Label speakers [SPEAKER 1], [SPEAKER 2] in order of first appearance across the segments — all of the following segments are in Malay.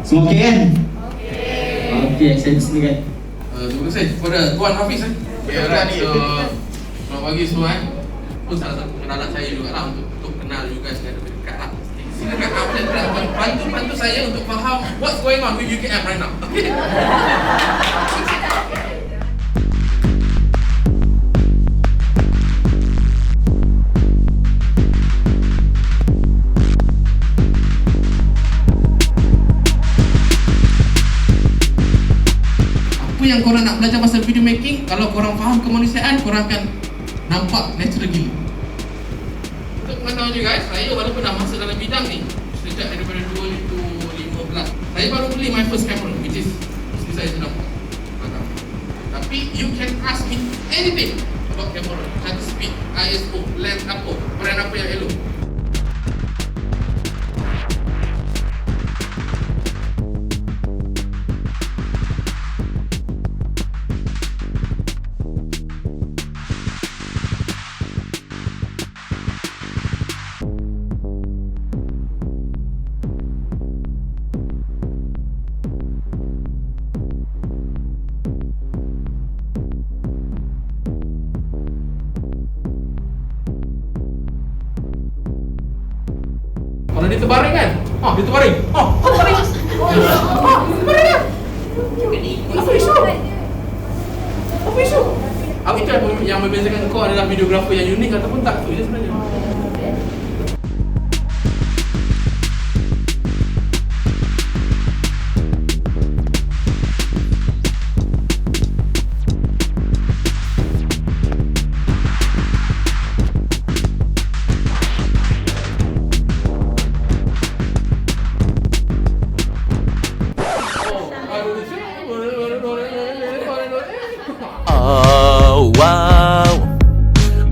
[SPEAKER 1] Semua okey kan?
[SPEAKER 2] Okey, saya silakan.
[SPEAKER 3] Terima kasih kepada Tuan Hafiz. Alright, so selamat pagi semua. Pun salah satu pengenalan saya juga lah untuk kenal you guys dengan lebih dekat lah. Silakan bantu saya untuk faham what's going on with UKM right now. Okay. Apa yang korang nak belajar pasal video making, kalau korang faham kemanusiaan, korang akan nampak natural gila. Untuk pengetahuan you guys, saya walaupun dah masuk dalam bidang ni sejak daripada 2015, saya baru beli my first camera, which is isteri saya sedang pakai. Tapi you can ask me anything about camera, shutter speed, ISO, lens apa, brand apa yang elok. Kalau dia terbaring kan? Dia terbaring. Terbaring. Terbaring kan? Apa isu? Apa isu? Itu yang membezakan kau adalah videographer yang unik ataupun tak, tu je sebenarnya.
[SPEAKER 4] Oh wow,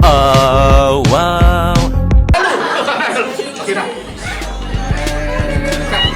[SPEAKER 4] oh wow.
[SPEAKER 3] Okay dah. Cut.